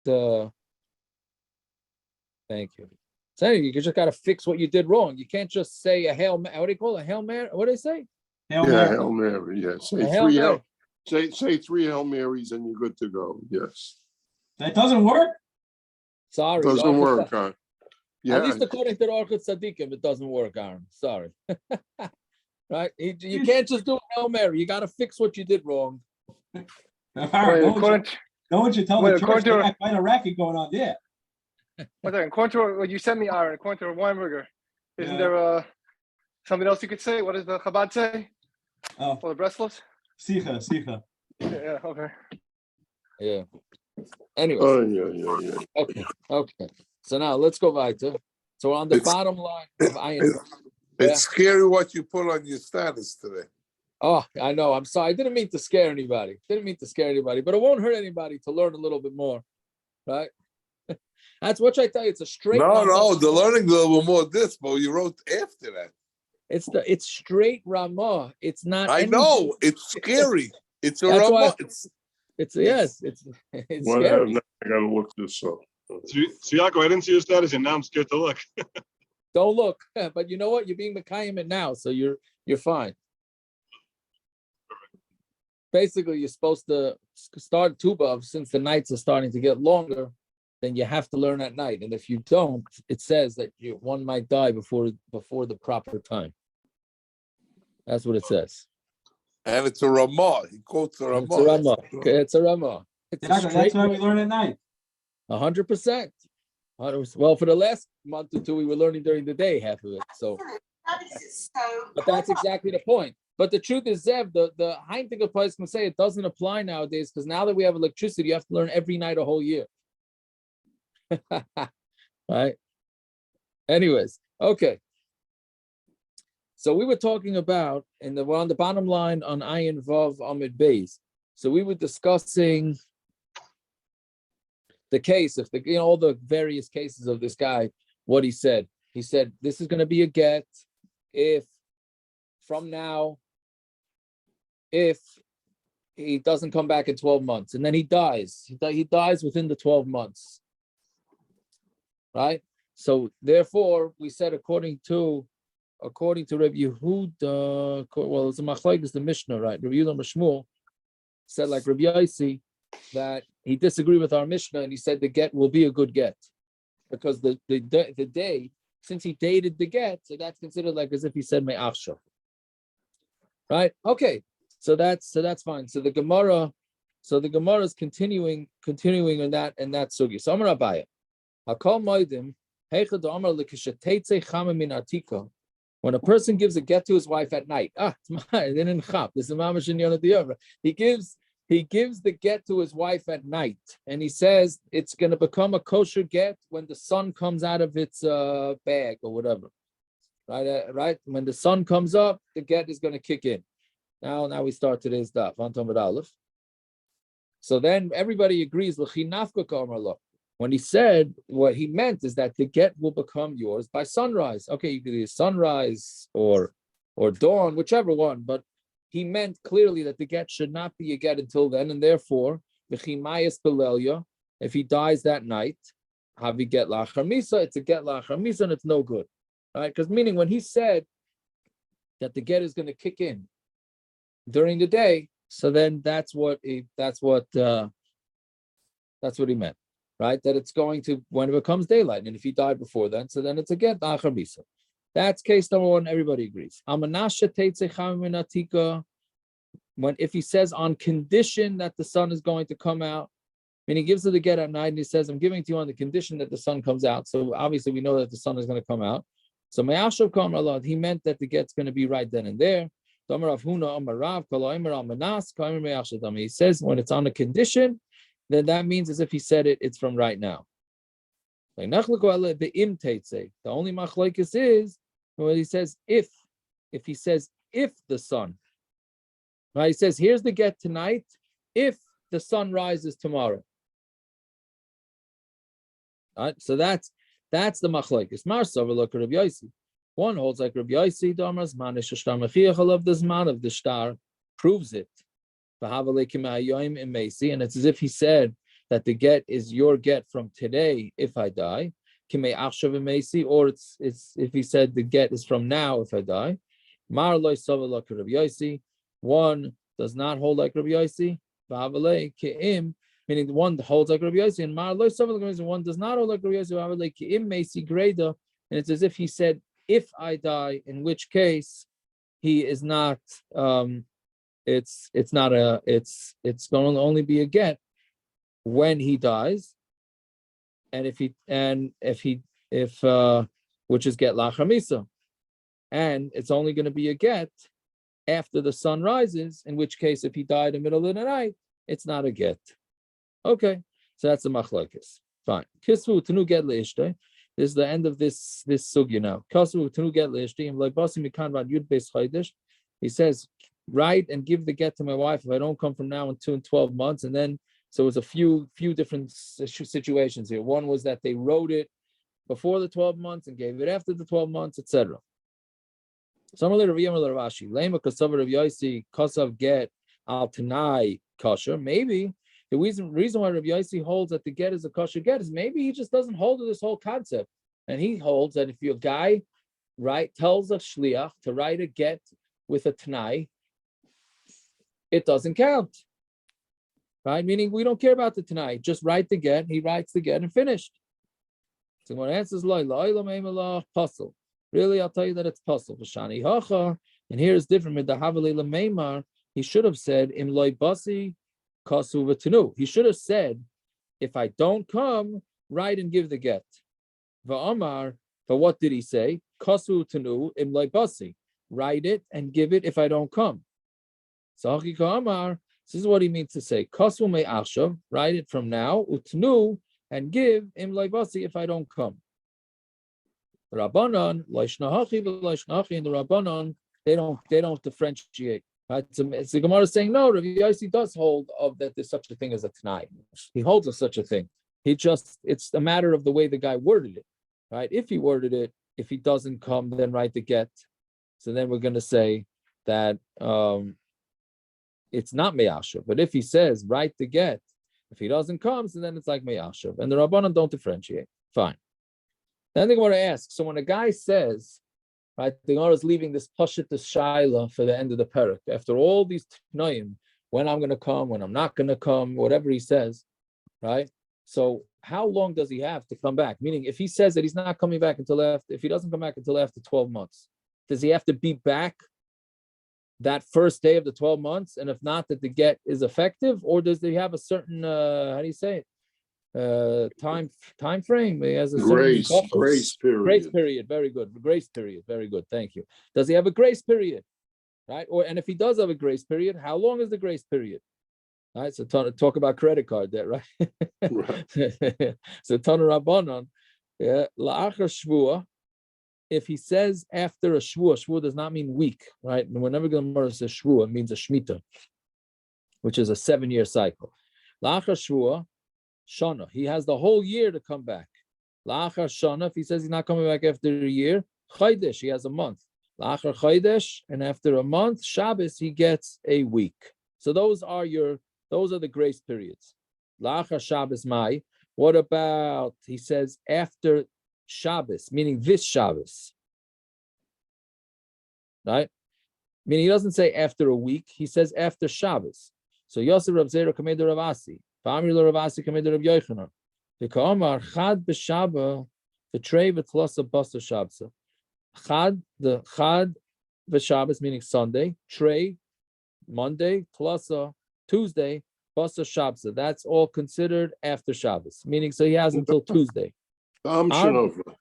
Thank you. So you just got to fix what you did wrong. You can't just say a Hail Mary. What do you call it? A Hail Mary? What do they say? Hail Mary. Hail Mary. Yeah. Say three Hail Marys and you're good to go. Yes. That doesn't work? Sorry. It doesn't work, huh? Yeah. At least according to the Orchid Tzaddikim, it doesn't work, Aaron. Sorry. Right? You can't just do a Hail Mary. You got to fix what you did wrong. Aaron, no one should tell the church they got quite a racket going on there. According to what you sent me, Aaron, according to Weinberger, isn't there something else you could say? What does the Chabad say? Oh. For the Breslov? Sicha. Yeah, okay. Yeah. Anyway. Okay. So now let's go weiter. So we're on the bottom line of Ayin. It's scary what you put on your status today. Oh, I know. I'm sorry. I didn't mean to scare anybody. But it won't hurt anybody to learn a little bit more, right? That's what I tell you. It's a straight. No, the learning a little bit more of this, but you wrote after that. It's straight Ramah. It's not. I know it's scary. It's a Ramah. It's scary. I gotta look this up. So Yaakov, I didn't see your status, and now I'm scared to look. Don't look, but you know what? You're being Mekayim it now, so you're fine. Basically, you're supposed to start Tubav since the nights are starting to get longer. Then you have to learn at night, and if you don't, it says that one might die before the proper time. That's what it says. And it's a Ramah. He quotes a Ramah. It's a Ramah. That's why we learn at night. 100%. Well, for the last month or two, we were learning during the day, half of it. So, but that's exactly the point. But the truth is, Zev, the Heintiger place can say it doesn't apply nowadays because now that we have electricity, you have to learn every night a whole year. Right? Anyways, okay. So we were talking about, we're on the bottom line on Ayin Vav Amid Beis. So we were discussing the case of all the various cases of this guy, what he said. He said, this is going to be a get if he doesn't come back in 12 months. And then he dies. He dies within the 12 months. Right? So therefore, we said according to Rabbi Yehuda, well, it's a machlokes, the Mishnah, right? Rabbi Yehuda Mashmuel said like Rabbi Yossi that he disagreed with our Mishnah and he said the get will be a good get because the day, since he dated the get, so that's considered like as if he said me'achshav. Right? Okay. So that's fine. So the Gemara is continuing in that sugi. So I'm gonna buy it. Hakol moedim heichad amar lekishateitze chama min artika. When a person gives a get to his wife at night, this is mamash in Yonah Diavra. He gives the get to his wife at night, and he says it's going to become a kosher get when the sun comes out of its bag or whatever. Right? When the sun comes up, the get is going to kick in. Now we start today's daf. Anton Aleph. So then everybody agrees. When he said what he meant is that the get will become yours by sunrise. Okay, you could do sunrise or dawn, whichever one, but he meant clearly that the get should not be a get until then, and therefore, if he dies that night, have you get lachar misa, it's a get lachar misa, and it's no good. Right? Because meaning when he said that the get is going to kick in during the day, so then that's what he meant. Right, that it's going to when it becomes daylight, and if he died before then, so then it's a get achar misa. That's case number one. Everybody agrees. If he says on condition that the sun is going to come out, and he gives it the get at night, and he says, "I'm giving to you on the condition that the sun comes out." So obviously we know that the sun is going to come out. So me'ashav kol amar, he meant that the get's going to be right then and there. He says when it's on a condition, then that means as if he said it's from right now. The only machlokes is when he says if he says if the sun. Right? He says here's the get tonight if the sun rises tomorrow. Right? So that's the machlokes. Marsav look at Rabbi Yossi. One holds like Rabbi Yossi, Damras Manish Shtar Mechiach of the Zman of the Shtar proves it. And it's as if he said that the get is your get from today if I die, or it's if he said the get is from now if I die. One does not hold like Rabbi Yossi, meaning the one holds like Rabbi Yossi, and one does not hold like Rabbi Yossi, and it's as if he said, if I die, in which case he is not, it's going to only be a get when he dies, and if which is get lachar misa, and it's only going to be a get after the sun rises, in which case if he died in the middle of the night, it's not a get. Okay, so that's the machlokes. Fine. Kisvu tenu get leishte. This is the end of this sugya now. Kisvu tenu get leishte. He says, write and give the get to my wife if I don't come from now until 12 months, and then. So it was a few different situations here. One was that they wrote it before the 12 months and gave it after the 12 months, etc. Similar to Rashi, Lema Kasav Rav Yossi Kasav get al Tanai kosher. Maybe the reason why Rav Yossi holds that the get is a kosher get is maybe he just doesn't hold to this whole concept, and he holds that if your guy tells a shliach to write a get with a Tanai, it doesn't count. Right? Meaning we don't care about the tonight. Just write the get. He writes the get and finished. So when answers puzzle. Really, I'll tell you that it's puzzle. And here is different with the Havalila Meimar. He should have said im loy basi kasu v'tenu. He should have said, if I don't come, write and give the get. Va'amar, but what did he say? Kasu v'tenu im loy basi. Write it and give it if I don't come. So Amar. This is what he means to say. Kasu me achshav, write it from now, utnu, and give im leibasi if I don't come. Rabbanon, loishnahachi, loishnahachi, and the Rabbanon, they don't differentiate. Right? It's the Gemara saying, no, Rav Yossi does hold of that there's such a thing as a Tanai. He holds of such a thing. It's a matter of the way the guy worded it. Right? If he worded it, if he doesn't come, then write the get. So then we're going to say that it's not meyashav. But if he says write the get, if he doesn't come, so then it's like meyashav. And the Rabbanan don't differentiate. Fine. Then the Gemara asks, so when a guy says, right, the Gemara is leaving this pashut shaila for the end of the parak. After all these tnoim, when I'm going to come, when I'm not going to come, whatever he says, right? So how long does he have to come back? Meaning, if he says that he's not coming back if he doesn't come back until after 12 months, does he have to be back that first day of the 12 months, and if not, that the get is effective, or does he have a certain how do you say it? Time frame? He has a grace period. Grace period. Very good. Grace period. Very good. Thank you. Does he have a grace period? Right? And if he does have a grace period, how long is the grace period? All right. So talk about credit card debt, right? Right. So Tana Rabbanon, la'achar shvua. If he says after a shvua does not mean week, right? And whenever the Gemara says shvua, it means a shmita, which is a 7-year cycle. La'achar shvua, shana. He has the whole year to come back. La'achar shana. If he says he's not coming back after a year, chaydesh. He has a month. La'achar chaydesh, and after a month, Shabbos, he gets a week. So those are the grace periods. La'achar Shabbos mai. What about, he says after Shabbos, meaning this Shabbos, right? Meaning he doesn't say after a week, he says after Shabbos. So Yosef Rav Zera Kamed Rav Asi, Family Rav Asi Kamed Rav Yochanan. The Kaamar Chad b'Shabba v'Trei v'Tlasa Basa Shabsa. Chad, the Chad b'Shabbos meaning Sunday, Trei Monday, Tlasa Tuesday, Basa Shabsa. That's all considered after Shabbos. Meaning, so he has until Tuesday. The Am Shanova.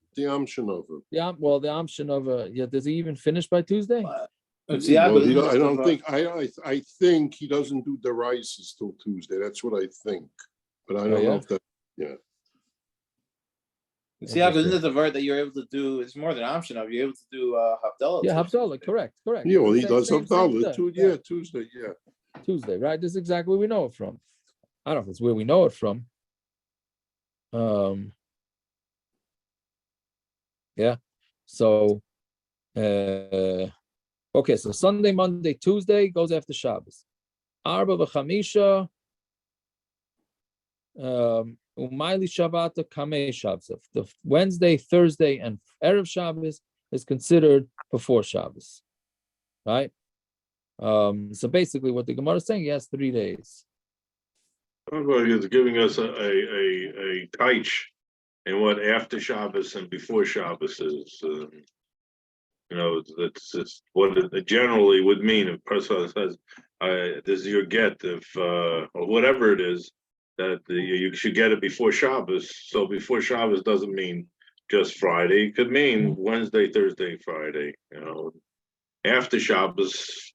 Yeah, well, the Am Shanova. Yeah, does he even finish by Tuesday? I think he doesn't do the rices till Tuesday. That's what I think, but I don't know if that. Yeah. See, isn't the word that you're able to do? It's more than Am Shanova. You're able to do Havdalah. Yeah, Havdalah. Correct. Yeah, well, he does Havdalah too. Yeah, Tuesday. Yeah, Tuesday. Right. This is exactly where we know it from. I don't know if it's where we know it from. Yeah. So, okay. So Sunday, Monday, Tuesday goes after Shabbos. Arba v'chamisha. Umayli Shabbata Kamei Shabbos. The Wednesday, Thursday, and Erev Shabbos is considered before Shabbos, right? So basically, what the Gemara is saying, he has 3 days. It's giving us a taich in what after Shabbos and before Shabbos is. That's just what it generally would mean if a person says, "This is your get," if or whatever it is, that you should get it before Shabbos. So before Shabbos doesn't mean just Friday; it could mean Wednesday, Thursday, Friday. After Shabbos.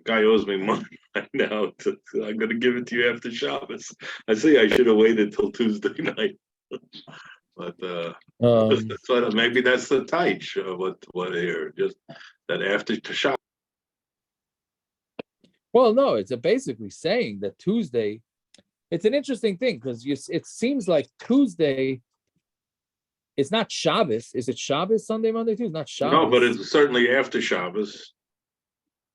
Guy owes me money right now. I'm going to give it to you after Shabbos. I say I should have waited till Tuesday night, but maybe that's the taich of what here. Just that after Shabbos. Well, no, it's basically saying that Tuesday. It's an interesting thing because it seems like Tuesday. It's not Shabbos. Is it Shabbos? Sunday, Monday, Tuesday? Not Shabbos. No, but it's certainly after Shabbos.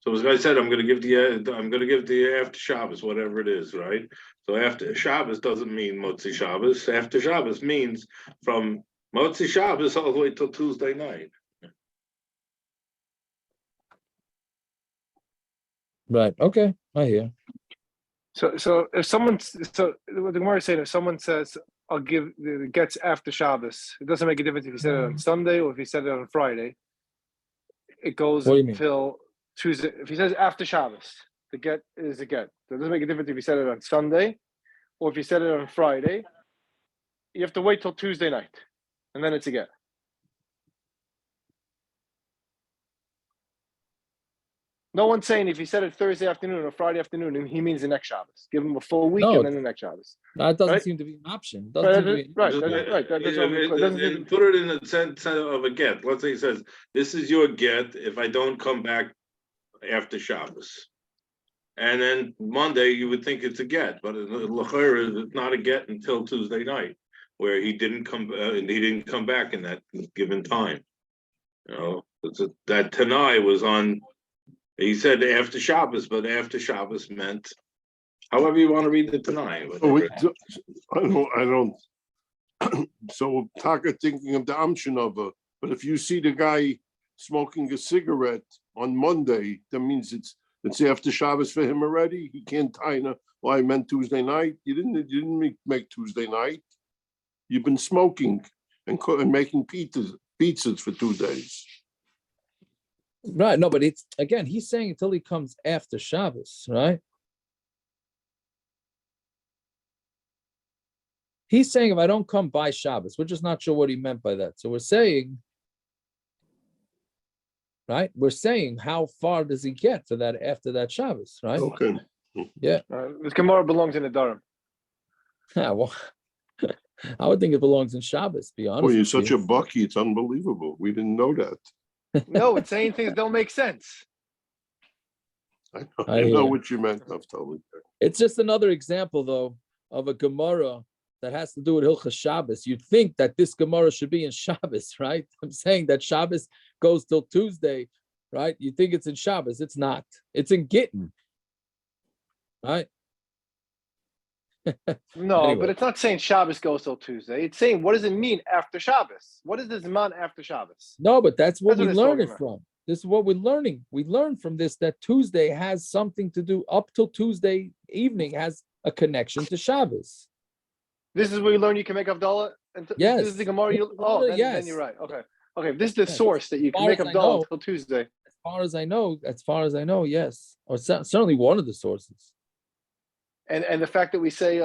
So as I said, I'm going to give to you after Shabbos, whatever it is, right? So after Shabbos doesn't mean Motzi Shabbos. After Shabbos means from Motzi Shabbos all the way till Tuesday night. Right. Okay. I hear. So if what the Gemara is saying, if someone says, "I'll give the gets after Shabbos," it doesn't make a difference if he said it on Sunday or if he said it on Friday. It goes until Tuesday. If he says after Shabbos, the get is a get. So it doesn't make a difference if he said it on Sunday or if he said it on Friday. You have to wait till Tuesday night, and then it's a get. No one's saying if he said it Thursday afternoon or Friday afternoon, he means the next Shabbos. Give him a full week and then the next Shabbos. That doesn't seem to be an option. Put it in the sense of a get. Let's say he says, "This is your get if I don't come back after Shabbos." And then Monday, you would think it's a get, but it's not a get until Tuesday night, where he didn't come back in that given time. That Tanai was on. He said after Shabbos, but after Shabbos meant however you want to read the Tanai. I don't. So Taka thinking of the Amshinova, but if you see the guy smoking a cigarette on Monday, that means it's after Shabbos for him already. He can't taina. Well, I meant Tuesday night. You didn't make Tuesday night. You've been smoking and making pizzas for 2 days. Right. No, but it's again, he's saying until he comes after Shabbos, right? He's saying if I don't come by Shabbos, we're just not sure what he meant by that. So we're saying, right? We're saying how far does he get for that after that Shabbos, right? Okay. Yeah. This Gemara belongs in the Durham. Yeah, well, I would think it belongs in Shabbos, be honest. Well, you're such a bucky, it's unbelievable. We didn't know that. No, it's saying things don't make sense. I know what you meant, Naftali. It's just another example, though, of a Gemara that has to do with Hilchas Shabbos. You'd think that this Gemara should be in Shabbos, right? I'm saying that Shabbos goes till Tuesday, right? You think it's in Shabbos. It's not. It's in Gitten, right? No, Anyway. But it's not saying Shabbos goes till Tuesday. It's saying, what does it mean after Shabbos? What is this man after Shabbos? No, but that's what we learn it about. from. This is what we're learning. We learn from this that Tuesday has something to do, up till Tuesday evening has a connection to Shabbos. This is where you learn you can make Havdalah? Yes. This is the Gemara. Then you're right. Okay. This is the source that you can make Havdalah until Tuesday. As far as I know, yes. Or certainly one of the sources. And the fact that we say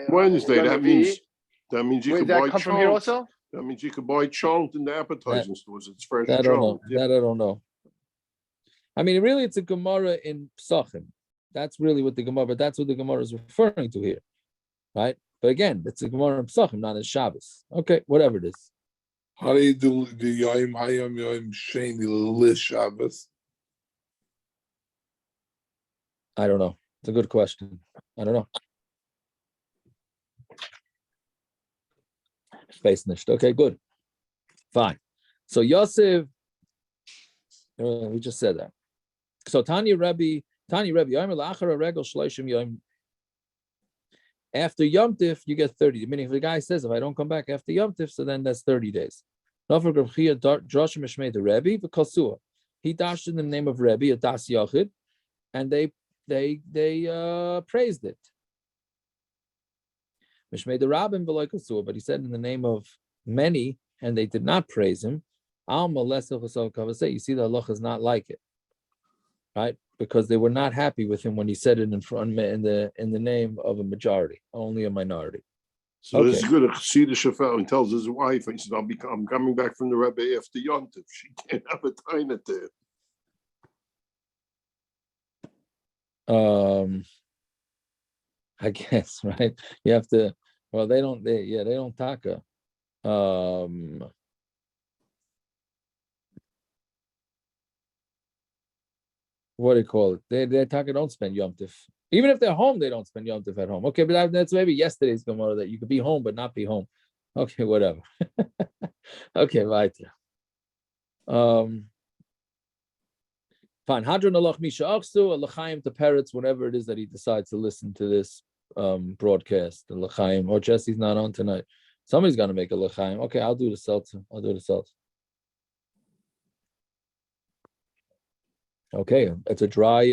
Wednesday, that means you Wait, could that buy come from here chont. also? That means you could buy chont in the appetizing stores. It's fresh That I don't know. chont. Yeah. That I don't know. I mean, really, it's a Gemara in Psachim. That's really what the Gemara, but that's what the Gemara is referring to here, right? But again, it's a Gemara in Psachim, not in Shabbos. Okay, whatever it is. How do you do the Yom Hayom Yom Sheni Lis Shabbos? I don't know. It's a good question. I don't know. Space nished. Okay, good. Fine. So Yosef, we just said that. So Tanya Rebbe, Yom Lachar Regel Shloshim Yom After Yom Tif, you get 30. Meaning, if the guy says, if I don't come back after Yom Tif, so then that's 30 days. He dashed in the name of Rebbe, a Das Yachid, and they praised it. Mishmei the Rabbin but he said in the name of many, and they did not praise him. You see, the halacha is not like it, right? Because they were not happy with him when he said it in front in the name of a majority, only a minority. So this is good. See the Shafel and tells his wife, he says, I'm coming back from the Rebbe after Yom Tov. She can't have a time at there. I guess, right? You have to. Well, they don't taka. What do you call it? They taka don't spend Yom Tif. Even if they're home, they don't spend Yom Tif at home. Okay, but that's maybe yesterday's Gemara that you could be home but not be home. Okay, whatever. Okay, right. Fine. Hadron alach misha aksu alachaim to parrots whenever it is that he decides to listen to this broadcast. The lachaim or Jesse's not on tonight. Somebody's gonna make a lachaim. Okay, I'll do the seltzer. Okay, it's a dry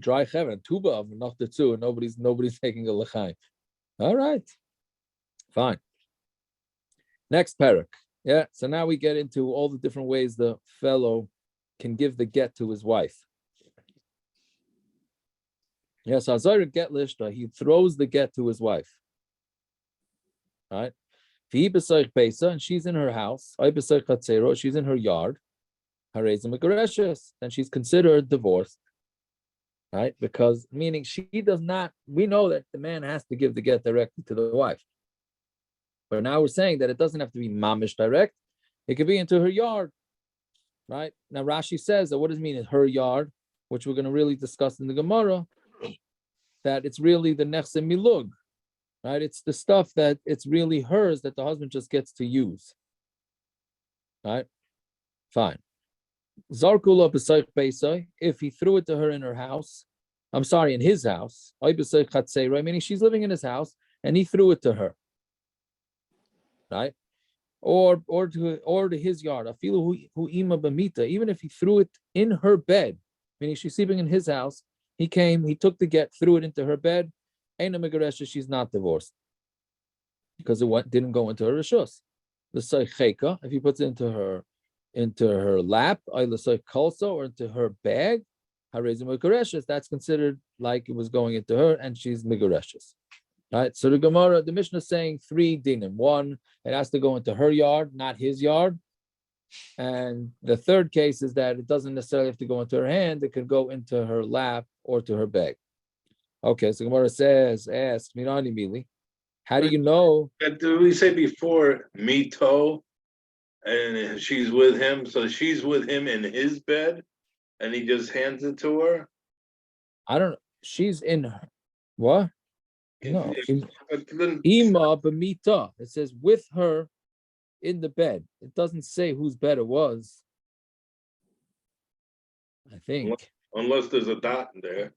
cheven, tuba of not the two, and nobody's taking a lachaim. All right, fine. Next parak. Yeah, so now we get into all the different ways the fellow can give the get to his wife. Yes, Azar get lishta, he throws the get to his wife. Right? And she's in her house. She's in her yard. Then she's considered divorced. Right? Because meaning she does not, we know that the man has to give the get directly to the wife. But now we're saying that it doesn't have to be mamish direct. It could be into her yard. Right? Now Rashi says that what does it mean in her yard, which we're going to really discuss in the Gemara, that it's really the nechse milug. Right? It's the stuff that it's really hers that the husband just gets to use. Right? Fine. Zarkula b'soich beisai, if he threw it to her in her house, I'm sorry, in his house, meaning she's living in his house and he threw it to her. Right? Or to his yard. Even if he threw it in her bed, meaning she's sleeping in his house, he took the get, threw it into her bed. She's not divorced because it didn't go into her rishus. The soicheka, if he puts it into her lap, or into her bag, that's considered like it was going into her, and she's migareshes. Right, so the Gemara, the Mishnah is saying 3 dinim. One, it has to go into her yard, not his yard. And the third case is that it doesn't necessarily have to go into her hand, it could go into her lap or to her bag. Okay, so Gemara asks, Mirani Mili, how do you know? Did we say before mito, and she's with him, so she's with him in his bed, and he just hands it to her? I don't know. She's in her. What? No, Ima b'mita. It says with her in the bed. It doesn't say whose bed it was. I think. Unless there's a dot in there.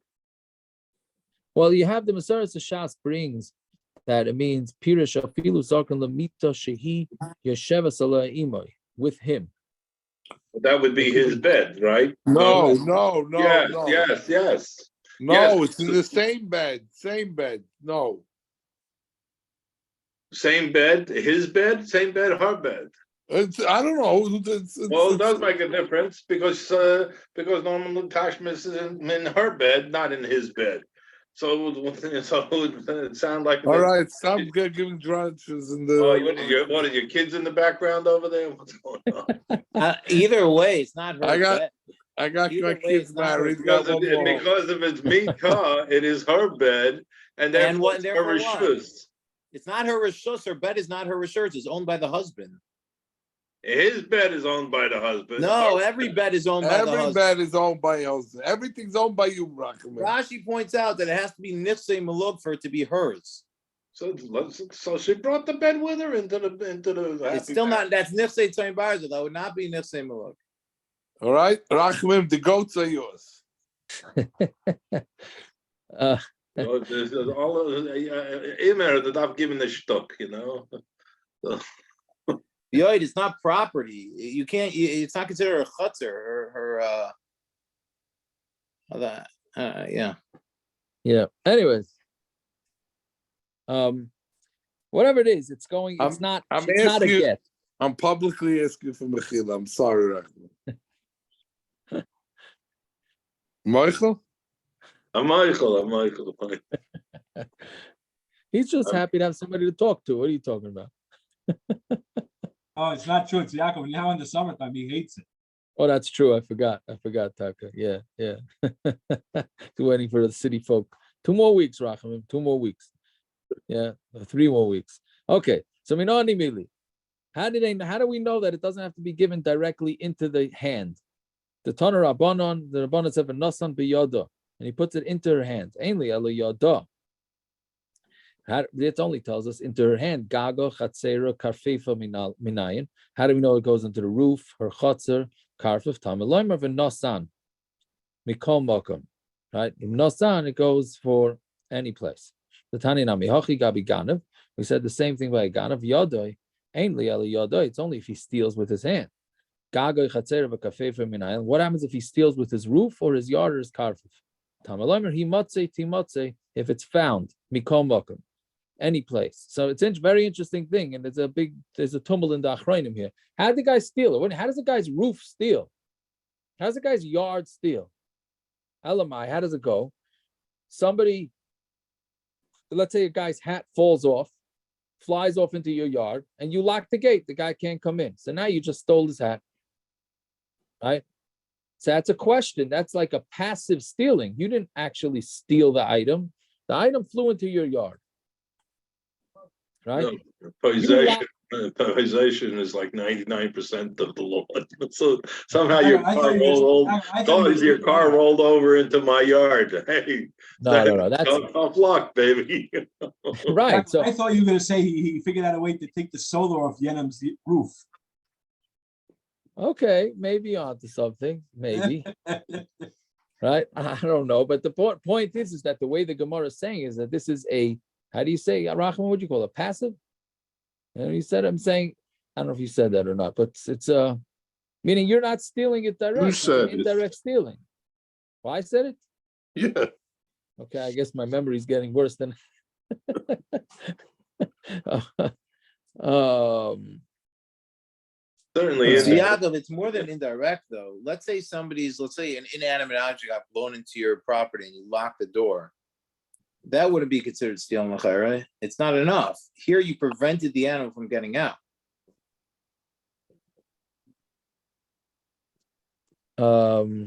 Well, you have the Maseres Shas brings that it means Pirish afilu zarkan lamita shehi yesheva salah imay, with him. That would be his bed, right? No. Yes. No, Yes. it's in the same bed. No. Same bed, his bed, same bed, her bed. I don't know. Well, it does make a difference because normally Tashmish is in her bed, not in his bed. So it would sound like. All right, stop giving directions in the. Oh, what are your kids in the background over there? What's going on? Either way, it's not her bed. I got Either my kids married. Because if it's Mika, it is her bed, and therefore it's her rishus. It's not her rishus. Her bed is not her rishus. It's owned by the husband. His bed is owned by the husband. No, every bed is owned by the husband. Every bed is owned by the husband. Everything's owned by you, Rachman. Rashi points out that it has to be nifsei malug for it to be hers. So she brought the bed with her into the. It's still not. That's nifsei tzayim barza. That would not be nifsei malug. All right, Rachman, the goats are yours. There's all Imer that I've given the shtuck, So, Yoid, it's not property. You can't. It's not considered a chutzner or that. Yeah. Yeah. Anyways, whatever it is, it's going. It's not. I'm It's not a asking- get. I'm publicly asking for Mechila. I'm sorry, Rachman. Michael? I'm Michael. He's just happy to have somebody to talk to. What are you talking about? Oh, it's not true. It's Yaakov. Now in the summertime, he hates it. Oh, that's true. I forgot, Taka. Yeah. Waiting for the city folk. 2 more weeks, Rachamim. 2 more weeks. Yeah, 3 more weeks. Okay. So Minani Mili. How do we know that it doesn't have to be given directly into the hand? The Tana Rabbanon, the Rabbanon said Nasan biyoda, and he puts it into her hand. Ainly ala yada. It only tells us into her hand. Gaga chatzera karfefa minayin. How do we know it goes into the roof? Her chatzer karfef tamiloimer v'nasan mikol makom. Right? In nasan it goes for any place. The Tani nami hachi gabi ganav. We said the same thing by ganav yadoi. Ainly ala yadoi. It's only if he steals with his hand. Gaga chatzera v'karfefa minayin. What happens if he steals with his roof or his yard or his karfef? Tamiloimer he matze timotze if it's found mikol makom. Any place. So it's a very interesting thing, and there's a tumult in the Achrayim here. How did the guy steal it? How does the guy's roof steal? How does the guy's yard steal? Elamai, how does it go? Somebody, let's say a guy's hat falls off, flies off into your yard, and you lock the gate. The guy can't come in. So now you just stole his hat. Right? So that's a question. That's like a passive stealing. You didn't actually steal the item. The item flew into your yard. Right? Possession is like 99% of the law. So somehow your car rolled over into my yard. Hey, no, that's tough luck, baby. Right. So I thought you were going to say he figured out a way to take the solar off Yenam's roof. Okay, maybe onto something, maybe. Right? I don't know, but the point is that the way the Gemara is saying is that this is a, how do you say, Rachman, what do you call it, passive? And he said, I'm saying, I don't know if you said that or not, but it's meaning you're not stealing it direct. You said it. Indirect stealing. Well, I said it? Yeah. Okay, I guess my memory is getting worse than Certainly So Yaakov, it's more than indirect though. Let's say an inanimate object got blown into your property and you lock the door. That wouldn't be considered stealing, right? It's not enough. Here you prevented the animal from getting out. Meaning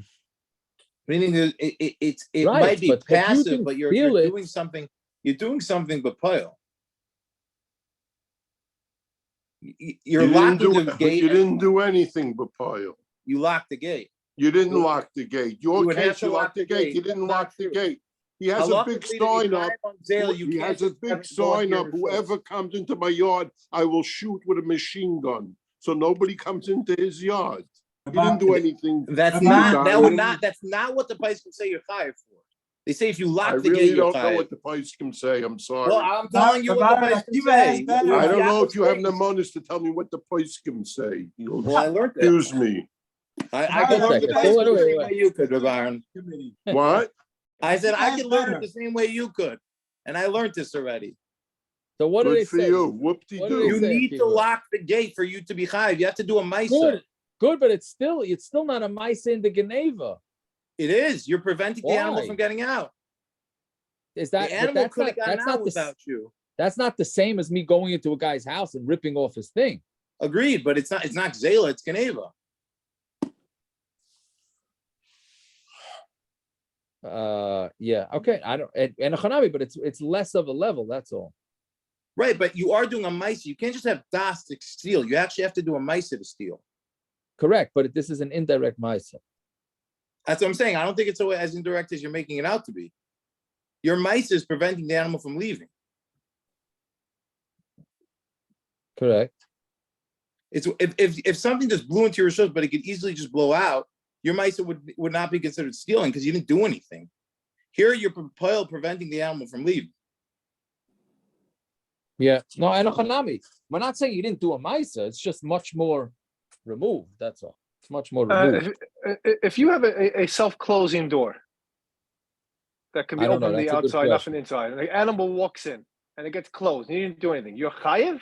it Right, might be but if you passive, didn't but you're steal it- doing something. You're doing something but pile. You're locking the gate. You didn't do anything, Bapaya. You locked the gate. You didn't lock the gate. You Your would have case, to you lock locked the the gate. gate. You didn't That's not lock the true. gate. He has a big sign up. He has a big sign up. Whoever comes into my yard, I will shoot with a machine gun. So nobody comes into his yard. He didn't do anything. That's not. That would not. That's not what the price can say you're hired for. They say if you lock I the really gate, you're don't know hired. what the price can say. I'm sorry. Well, I'm telling you what the price can say. I don't know if you have the monies to tell me what the price can say. Well, I learned that. Excuse me. I can learn the price the same way you could, Baron. What? I said I could learn it the same way you could, and I learned this already. So what do they Good for say? you. Whoop-de-doo. You need to lock the gate for you to be hired. You have to do a Maisa. Good, but it's still not a Maisa in the Geneva. It is. You're preventing the animal Why? from getting out. Is that The animal could have gotten that's out not without you. That's not the same as me going into a guy's house and ripping off his thing. Agreed, but it's not Zayla, it's Geneva. Yeah, okay. I don't and a Hanabi, but it's less of a level, that's all. Right, but you are doing a Maisa. You can't just have Das to steal. You actually have to do a Maisa to steal. Correct, but this is an indirect Maisa. That's what I'm saying. I don't think it's as indirect as you're making it out to be. Your Maisa is preventing the animal from leaving. Correct. It's if something just blew into your shoes, but it could easily just blow out, your Maisa would not be considered stealing because you didn't do anything. Here you're preventing the animal from leaving. Yeah. No, Enochanami. We're not saying you didn't do a Maisa. It's just much more removed. That's all. It's much more removed. If you have a self-closing door that can be I don't know. open from the That's a good outside, not from question. the inside, and the animal walks in and it gets closed, and you didn't do anything, you're chayiv? You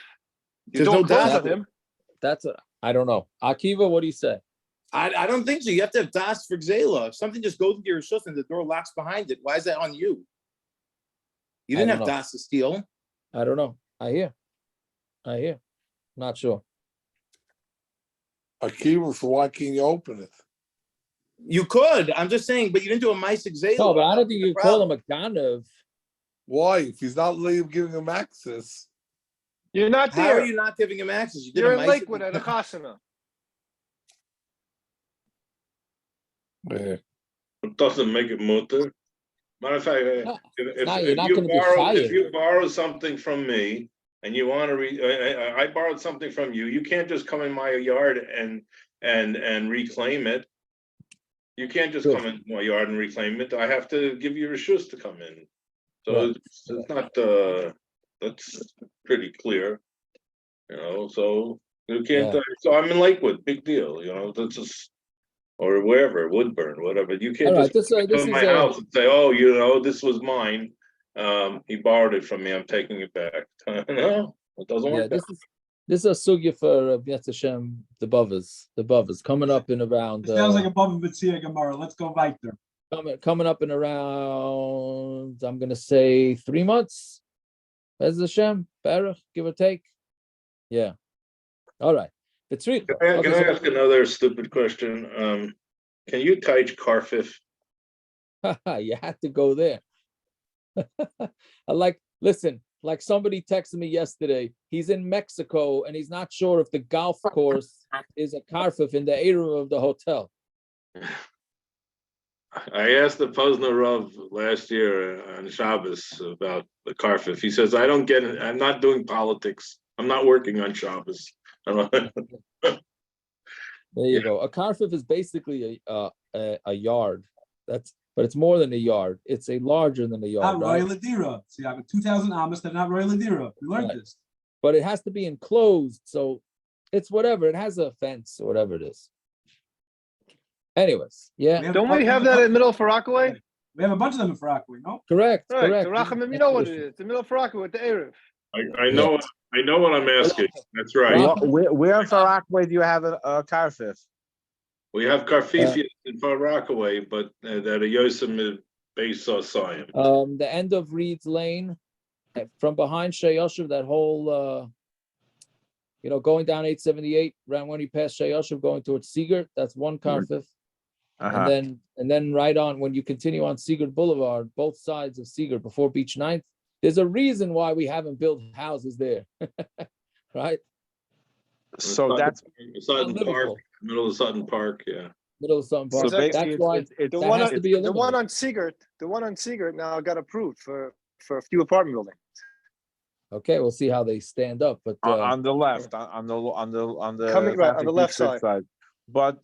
There's no don't close doubt. on him. I don't know. Akiva, what do you say? I don't think so. You have to have das for Gzela. If something just goes into your shus and the door locks behind it, why is that on you? You didn't have know. das to steal. I don't know. I hear. Not sure. Akiva, so why can't you open it? You could. I'm just saying, but you didn't do a mice Gzela. No, but I don't think you call him a ganav. Why? If he's not giving him access. You're not How there. are you not giving him access? You did You're a in mice. Lakewood at a chasana. Yeah. It doesn't make it mutter. Matter of fact, No, if you borrow something from me and you want to I borrowed something from you, you can't just come in my yard and reclaim it. You can't just come in my yard and reclaim it. I have to give you a reshus to come in. So it's not that's pretty clear, so you can't so I'm in Lakewood, big deal, that's just, or wherever, Woodburn, whatever. You can't just come to my house and say, oh, this was mine. He borrowed it from me. I'm taking it back. No, it doesn't work. This is a sugya for Yetz Hashem, the Bavas coming up in around. It sounds like a Bava B'tzia Gemara. Let's go weiter. Coming up in around, I'm gonna say 3 months. Yetz Hashem, Baruch, give or take. Yeah. All right. Can I ask another stupid question? Can you teach Karfif? You had to go there. Listen, like somebody texted me yesterday, he's in Mexico and he's not sure if the golf course is a Karfif in the area of the hotel. I asked the Posner Rav last year on Shabbos about the Karfif. He says, I don't get it. I'm not doing politics. I'm not working on Shabbos. There you go. A karfif is basically a yard. But it's more than a yard. It's larger than a yard. Not Royal Ladira. See, I have 2,000 Amos. They're not Royal Ladira. We learned this. But it has to be enclosed, so it's whatever. It has a fence or whatever it is. Anyways, yeah. Don't we have that in Middle of Rockaway? We have a bunch of them in Rockaway, no? Correct. Right. The Rachamim, you know what it is. The Middle of Rockaway with the Erev. I know. I know what I'm asking. That's right. Where in Far Rockaway do you have a karfif? We have Karfifias in Far Rockaway, but that a Yosem is based on Sion. The end of Reed's Lane, from behind Shey Yoshev, that whole, going down 878, around when you pass Shey Yoshev, going towards Seegert, that's one karfif. And then right on, when you continue on Seegert Boulevard, both sides of Seegert before Beach 9th, there's a reason why we haven't built houses there, right? So that's Sutton Park, middle of Sutton Park, yeah. Middle of Sutton Park. So That's why the one on Seegert now got approved for a few apartment buildings. Okay, we'll see how they stand up, but on the left, on the coming right on the left side. But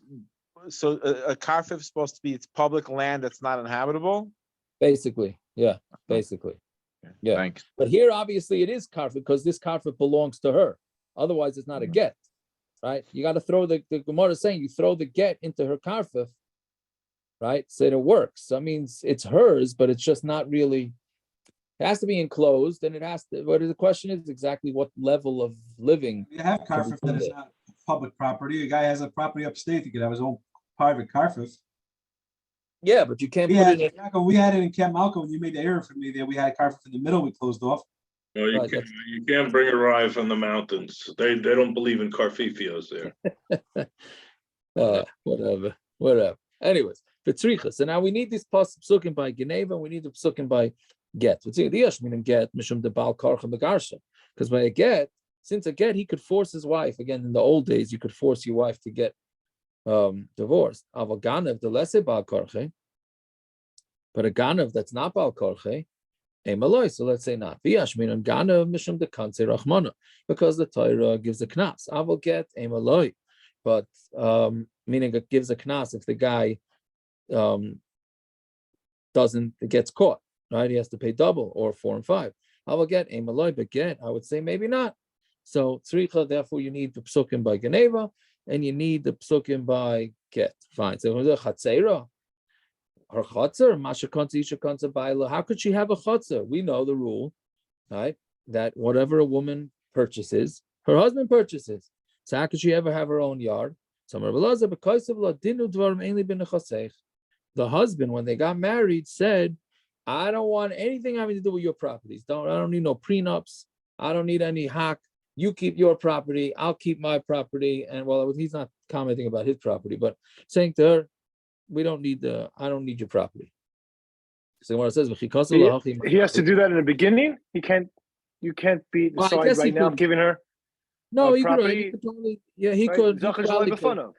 so a karfif is supposed to be it's public land that's not inhabitable. Basically, yeah. Thanks. But here, obviously, it is karfif because this karfif belongs to her. Otherwise, it's not a get, right? You got to throw the Gemara is saying you throw the get into her karfif, right? So it works. That means it's hers, but it's just not really. It has to be enclosed, and it has to. What the question is exactly what level of living. You have karfif that is not public property. A guy has a property upstate. He could have his own private karfif. Yeah, but you can't We put had it in. We had it in Camp Malcolm when you made the error for me there. We had karfif in the middle. We closed off. No, you can't bring a rye from the mountains. They don't believe in Karfifios there. Whatever. Anyways, Vitzricha. So now we need this psukim by Geneva, we need the psukim by get. The Yashmin get mishum de bal karchem begarsha. Because by a get, since a get, he could force his wife. Again, in the old days, you could force your wife to get divorced. Aval ganav the lesse bal karche, but a ganav that's not bal karche. So let's say not. Because the Torah gives a knas. I will get emaloi, but meaning it gives a knas if the guy gets caught, right? He has to pay double or 4 and 5. I will get a maloi, but get, I would say maybe not. So tzricha, therefore, you need the psukim by geneva, and you need the psukim by get. Fine. So chatzera, her chotzer, masha konza isha konza baila. How could she have a chotzer? We know the rule, right? That whatever a woman purchases, her husband purchases. So how could she ever have her own yard? The husband, when they got married, said, I don't want anything having to do with your properties. I don't need no prenups. I don't need any hack. You keep your property. I'll keep my property. And well, he's not commenting about his property, but saying to her, I don't need your property. So what it says, He has to do that in the beginning. You can't be Well, I decide guess he right now could. giving her No, he property. could probably, yeah, he right? could. He Zachar probably Shalai could. B'fanav.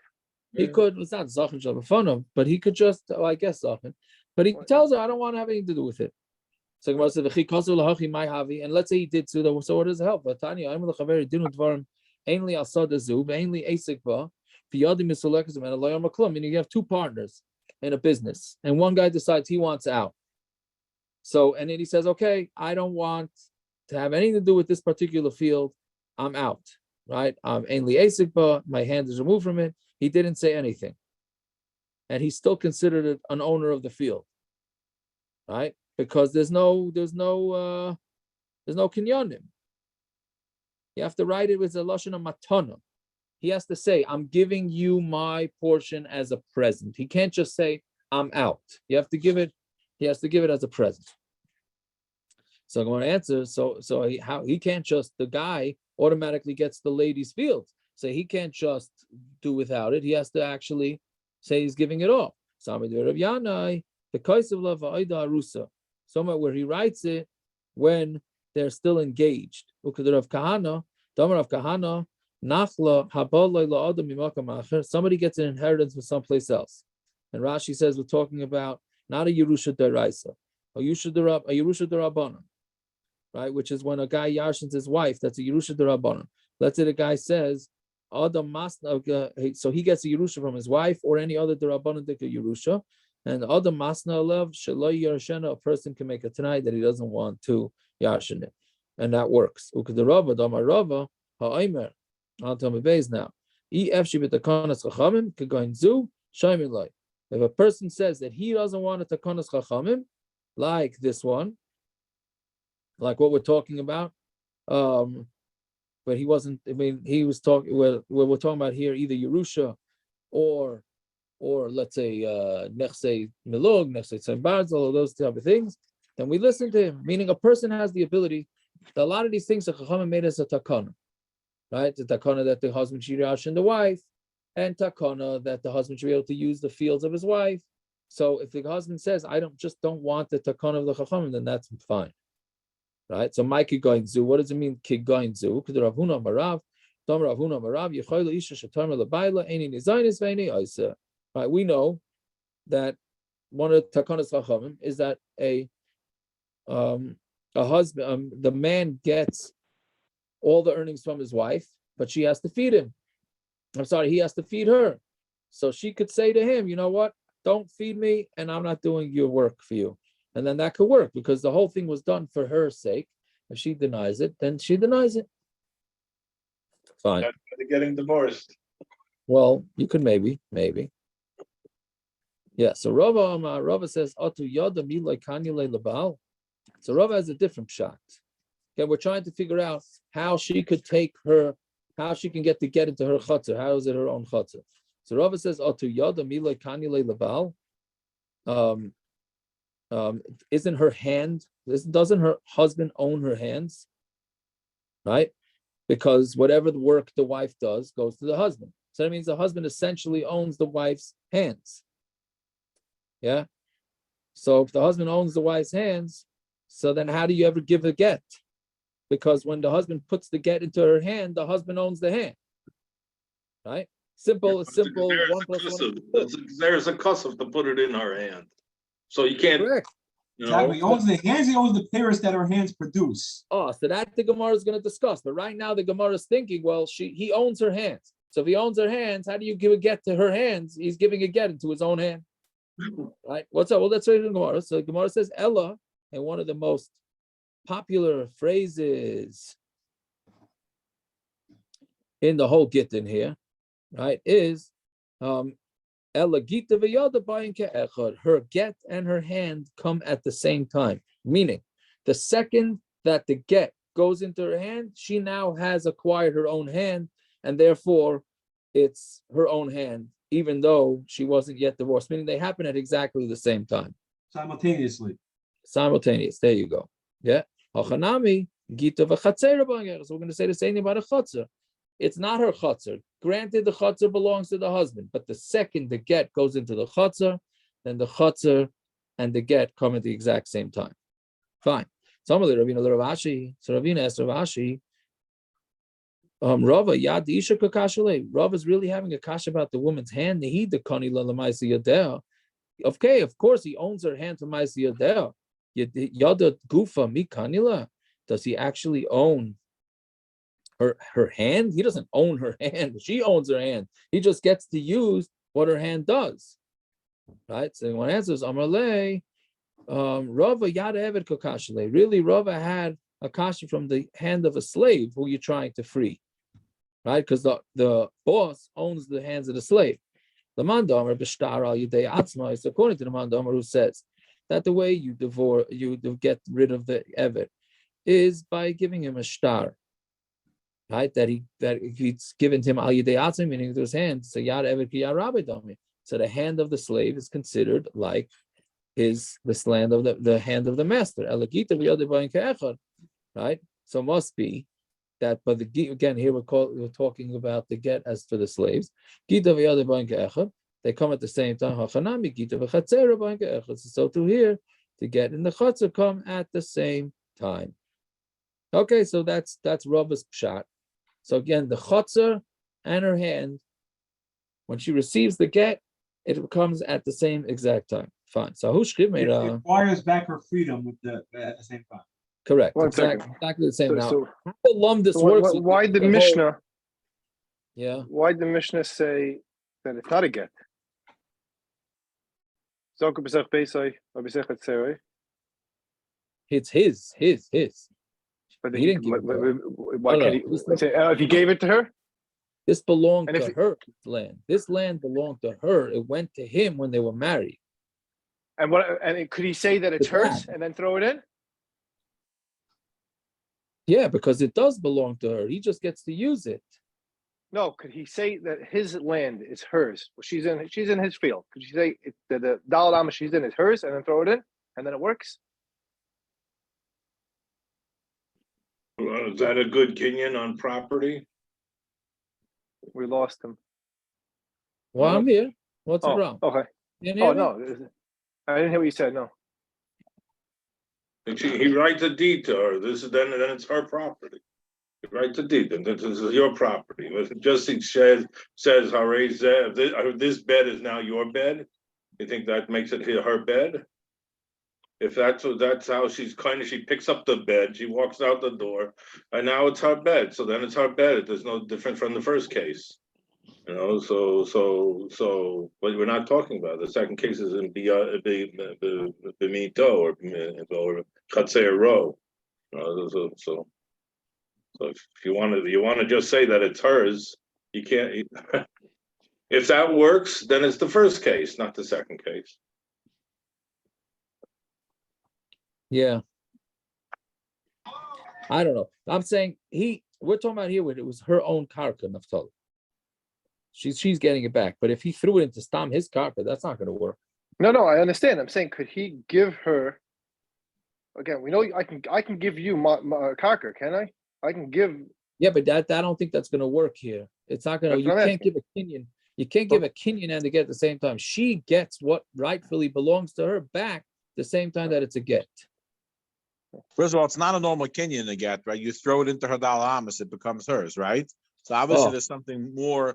He could. It's not Zachin Shabbafonov, but he could just. Oh, I guess Zachin. But he tells her, I don't want to have anything to do with it. So Gemara says, and let's say he did so. So what does it help? Tanya, I'm the Chaveri Dinu Dvarim, ainly Asad Azub, ainly Asikba, Piyadi Misulekazim, and Alayam Maklum. Meaning you have two partners in a business, and one guy decides he wants out. So and then he says, okay, I don't want to have anything to do with this particular field. I'm out. Right? Ainly Asikba, my hand is removed from it. He didn't say anything. And he's still considered an owner of the field. Right? Because there's no kinyonim. You have to write it with a lashon of matana. He has to say, I'm giving you my portion as a present. He can't just say, I'm out. He has to give it as a present. So I'm going to answer. So he can't just, the guy automatically gets the lady's field. So he can't just do without it. He has to actually say he's giving it off. The somewhere where he writes it when they're still engaged. Somebody gets an inheritance from someplace else. And Rashi says we're talking about not a Yerusha Deraisa, a Yerusha Derabanan, right? Which is when a guy yarshins his wife, that's a Yerusha Derabanan. Let's say the guy says, so he gets a Yerusha from his wife or any other Derabanan Yerusha. And other masna lev shaloi yarshena, a person can make a tonight that he doesn't want to yarshen it, and that works. Ukadarava damarava ha'omer. I'll tell my base now. If a person says that he doesn't want a takanas chachamim, like this one, like what we're talking about, but he wasn't. I mean, he was talking. Well, we're talking about here either Yerusha or let's say nechse milog, nechse tzembarz, all of those type of things, then we listen to him. Meaning a person has the ability. A lot of these things the Chachamim made as a takana, right? The takana that the husband should yarshin the wife, and takana that the husband should be able to use the fields of his wife. So if the husband says, "I don't want the takana of the Chachamim," then that's fine, right? So my kigoin zu, what does it mean kigoin zu? Because Ravuna Marav, Dom Ravuna Marav, Yechoyla Isha Shatarma LaBaila, Eini Nizainis Veini Oisa. Right, we know that one of the takanas chachamim is that a husband, the man gets all the earnings from his wife, but she has to feed him. He has to feed her. So she could say to him, you know what? Don't feed me, and I'm not doing your work for you. And then that could work because the whole thing was done for her sake. If she denies it, then she denies it. Fine. That's why they're getting divorced. Well, you could maybe. Yeah, so Rava says, Atu yada milay kanyale labal. So Rava has a different shot. Okay, we're trying to figure out how she could get into her chutzah. How is it her own chutzah? So Rava says, Atu yada milay kanyale labal. Isn't her hand, doesn't her husband own her hands? Right? Because whatever the work the wife does goes to the husband. So that means the husband essentially owns the wife's hands. Yeah. So if the husband owns the wife's hands, so then how do you ever give a get? Because when the husband puts the get into her hand, the husband owns the hand. Right? Simple. There's a custom to put it in her hand. So you can't. Correct. Exactly. He owns the hands, he owns the payers that her hands produce. Oh, so that the Gemara is going to discuss. But right now the Gemara is thinking, well, he owns her hands. So if he owns her hands, how do you give a get to her hands? He's giving a get into his own hand. Right? What's up? Well, let's read the Gemara. So Gemara says Ella, and one of the most popular phrases in the whole Gittin here, right, is Ella Gita v'yada bayin ke'echad. Her get and her hand come at the same time. Meaning, the second that the get goes into her hand, she now has acquired her own hand, and therefore it's her own hand, even though she wasn't yet divorced. Meaning they happen at exactly the same time. Simultaneously. Simultaneous. There you go. Yeah. Hachanami Gita v'chatzera bayin. So we're going to say the same thing about a chatzar. It's not her chutzner. Granted, the chutzner belongs to the husband, but the second the get goes into the chutzner, then the chutzner and the get come at the exact same time. Fine. Some of the Ravina Ravashi. So Ravina asked Ravashi, Rava Yad Isha Kakashale. Rava is really having a kash about the woman's hand. Nehi the Kani Lalamaisi Yadeh. Okay, of course he owns her hand to Maisi Yadeh. Yada Gufa Mikanila. Does he actually own her hand? He doesn't own her hand. She owns her hand. He just gets to use what her hand does. Right? So one answers Amarle, Rava Yada Eved Kokashale. Really, Rava had a kasha from the hand of a slave who you're trying to free. Right? Because the boss owns the hands of the slave. The Mandamar Bishtar al Yudei Atzma is according to the Mandamar who says that the way you get rid of the Eved is by giving him a star. Right, that he's given to him al yidei atzim, meaning to his hand. So yad eved ki yad rabbi dami. So the hand of the slave is considered like the hand of the hand of the master. Elagita v'yadei bayin ke'echad. Right. So must be that. But again, here we're talking about the get as for the slaves. Gita v'yadei bayin ke'echad. They come at the same time. Hachanami gita v'chatzera bayin ke'echad. So to here, the get and the chatzar come at the same time. Okay, so that's Rava's pshat. So again, the chutzner and her hand, when she receives the get, it comes at the same exact time. Fine. So It acquires back her freedom at the same time. Correct. One Exactly the same. Now, So how the lumdus works? why the Mishnah? Yeah. Why the Mishnah say that it's not a get? It's his. But He didn't give it to her. Why can't he say, if he gave it to her? This belonged And to her land. This land belonged to her. It went to him when they were married. And could he say that it's The dad. hers and then throw it in? Yeah, because it does belong to her. He just gets to use it. No, could he say that his land is hers? Well, she's in his field. Could she say the Dalai she's in is hers and then throw it in and then it works? Is that a good kinyan on property? We lost him. Well, I'm here. What's the Oh, problem? okay. You didn't hear me? No, I didn't hear what you said. No. And he writes a deed to her. Then it's her property. He writes a deed, and this is your property. But just it says Harei Zev, this bed is now your bed. You think that makes it her bed? If that's how she picks up the bed, she walks out the door, and now it's her bed. So then it's her bed. There's no different from the first case, you know. So, but we're not talking about the second case is in Bimito or Chatzer Row. So if you want to just say that it's hers, you can't. If that works, then it's the first case, not the second case. Yeah. I don't know. I'm saying we're talking about here when it was her own karka, Naftali. She's getting it back. But if he threw it into Stam, his karka, that's not going to work. No, I understand. I'm saying, could he give her? Again, we know I can give you my karka, can I? I can give. Yeah, but I don't think that's going to work here. It's not going to. You can't give a kinyan. You can't give a kinyan and to get at the same time. She gets what rightfully belongs to her back the same time that it's a get. First of all, it's not a normal kinyan to get, right? You throw it into her dalamas, it becomes hers, right? So obviously there's something more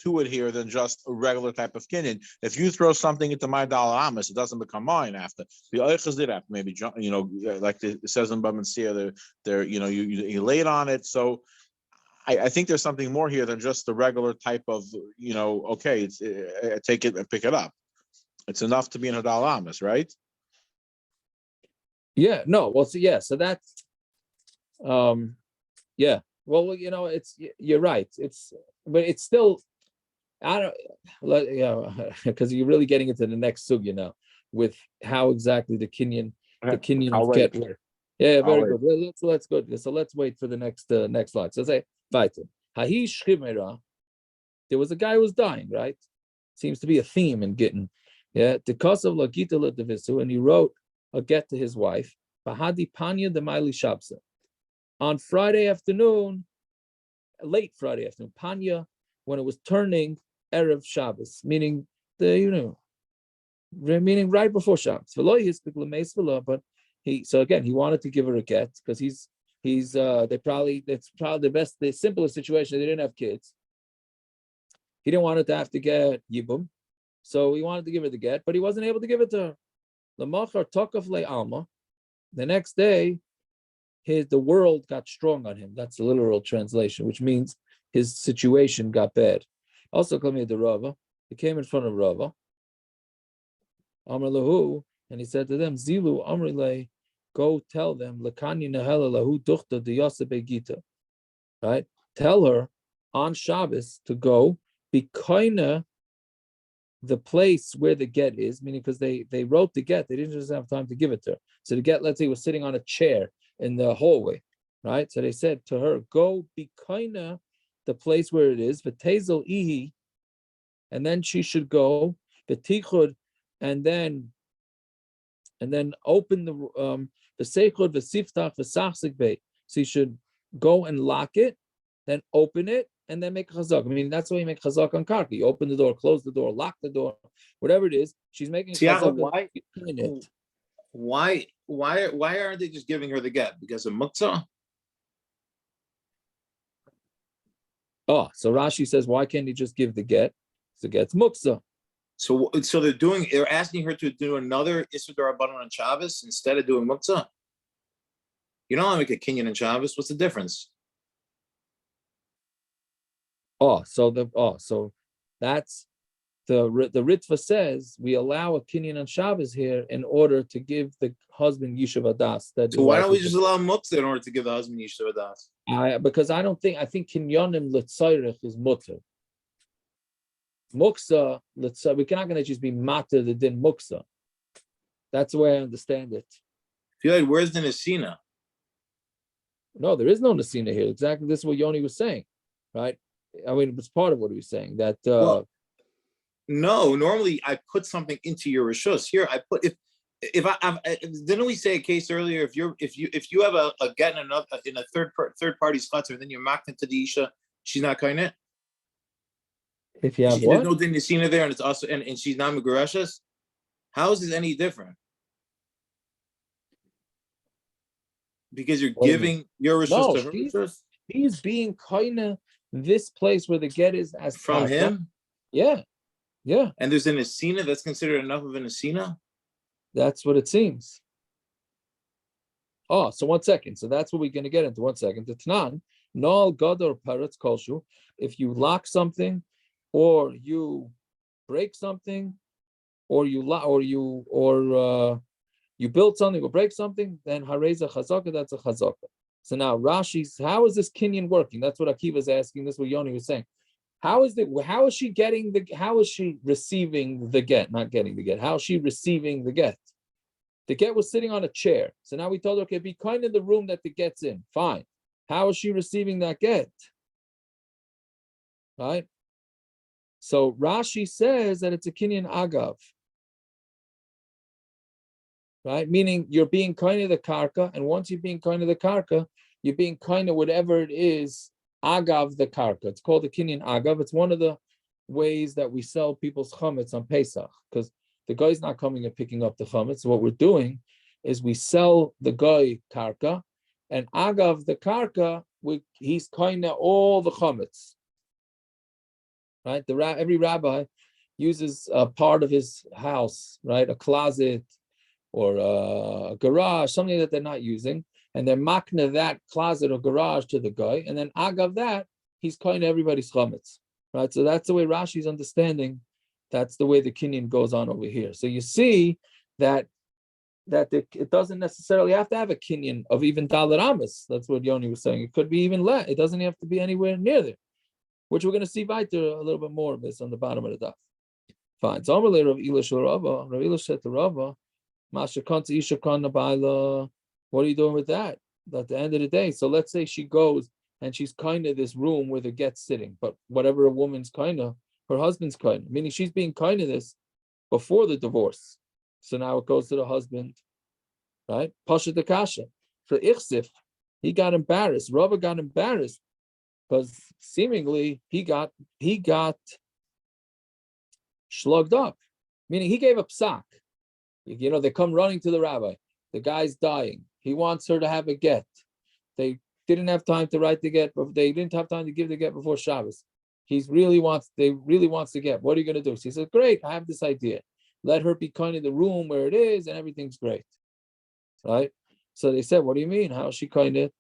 to it here than just a regular type of kinyan. If you throw something into my dalamas, it doesn't become mine after. The oichas did that, maybe, you know, like it says in Bamancia, there, you know, you laid on it. So I think there's something more here than just the regular type of, you know, okay, take it and pick it up. It's enough to be in Hadal Amas, right? Yeah, no, well, so yeah, so that's yeah. Well, you're right. But it's still, I don't, because you're really getting into the next sugya with how exactly the Kenyan I'll of wait. get work. Yeah, I'll very wait. good. Well, let's go. So let's wait for the next slide. So say weiter. Hahish Chimera. There was a guy who was dying, right? Seems to be a theme in Gitten. Yeah, the cause of Lagita Ladavisu, and he wrote a get to his wife. Bahadi Panya de Maili Shabsa. On Friday afternoon, late Friday afternoon, Panya, when it was turning Erev Shabbos, meaning meaning right before Shabbos. But he wanted to give her a get because it's probably the simplest situation. They didn't have kids. He didn't want her to have to get Yibum. So he wanted to give her the get, but he wasn't able to give it to her. The next day, the world got strong on him. That's the literal translation, which means his situation got bad. Also, come here to Rava. He came in front of Rava. Amr lahu, and he said to them, Zilu Amrile, go tell them, Lakani Nahela lahu duchta de Yosebe Gita. Right? Tell her on Shabbos to go be kinda the place where the get is, meaning because they wrote the get, they didn't just have time to give it to her. So the get, let's say, was sitting on a chair in the hallway, right? So they said to her, go be kinda the place where it is, v'tezel ihi, and then she should go, v'tichud, and then open the seichud v'siftach v'sachzik beit. So you should go and lock it, then open it, and then make a chazak. I mean, that's why you make chazak on karka. You open the door, close the door, lock the door, whatever it is. She's making chazak. Why aren't they just giving her the get? Because of muktzah? Oh, so Rashi says, why can't he just give the get? The get's muktzah. So they're asking her to do another Issur D'Rabbanan on Shabbos instead of doing muktzah. You don't want to make a kinyan on Shabbos. What's the difference? So that's the Ritva says we allow a kinyan on Shabbos here in order to give the husband Yishuv Adas. So why don't we just allow muktzah in order to give the husband Yishuv Adas? Because I think kinyanim l'tzayrich is mutter. Muksa, we're not going to just be matter the din muksa. That's the way I understand it. Where's the Nesina? No, there is no Nesina here. Exactly, this is what Yoni was saying, right? I mean, it's part of what he was saying. That no, normally I put something into your rishus. Here I put if didn't we say a case earlier? If you have a get in a third party's chutzner, and then you're mocked into the isha, she's not kainet. If you have there's no din Nesina there, and it's also and she's not megareshas. How is this any different? Because you're giving your rishus to her. He's being kinda this place where the get is as from him. Yeah. And there's a Nesina that's considered enough of a Nesina. That's what it seems. Oh, so 1 second. So that's what we're going to get into. 1 second. The Tanan, Nal Gador Paratz Kolshu. If you lock something, or you break something, or you build something or break something, then hareza chazaka, that's a chazaka. So now Rashi's, how is this kinyan working? That's what Akiva's asking. This is what Yoni was saying. How is she receiving the get? Not getting the get. How is she receiving the get? The get was sitting on a chair. So now we told her, okay, be kind of the room that the get's in. Fine. How is she receiving that get? Right? So Rashi says that it's a kinyan agav. Right? Meaning you're being kind of the karka, and once you're being kind of the karka, you're being kind of whatever it is, agav the karka. It's called the kinyan agav. It's one of the ways that we sell people's chametz on Pesach, because the guy's not coming and picking up the chametz. So what we're doing is we sell the guy karka, and agav the karka, he's kind of all the chametz. Right? Every rabbi uses a part of his house, right? A closet or a garage, something that they're not using, and they're makna that closet or garage to the guy, and then agav that, he's kind of everybody's chametz, right? So that's the way Rashi's understanding That's the way the kinyan goes on over here. So you see that it doesn't necessarily have to have a kinyan of even Dalet Amas. That's what Yoni was saying. It could be even less. It doesn't have to be anywhere near there, which we're going to see weiter a little bit more of this on the bottom of the daf. Fine. So Amalei Rav Elish Rava. Rav Elish said to Rava, Masha Kanta Isha Kana Baila. What are you doing with that? At the end of the day, so let's say she goes and she's kind of this room where the get's sitting, but whatever a woman's kind of, her husband's kind of, meaning she's being kind of this before the divorce. So now it goes to the husband, right? Pasha the kasha. For Ichsif, he got embarrassed. Rava got embarrassed because seemingly he got shlugged up, meaning he gave a psak. You know, they come running to the rabbi. The guy's dying. He wants her to have a get. They didn't have time to write the get, but they didn't have time to give the get before Shabbos. They really wants to get. What are you going to do? So he said, great, I have this idea. Let her be kind of the room where it is, and everything's great. Right? So they said, what do you mean? How is she kind of?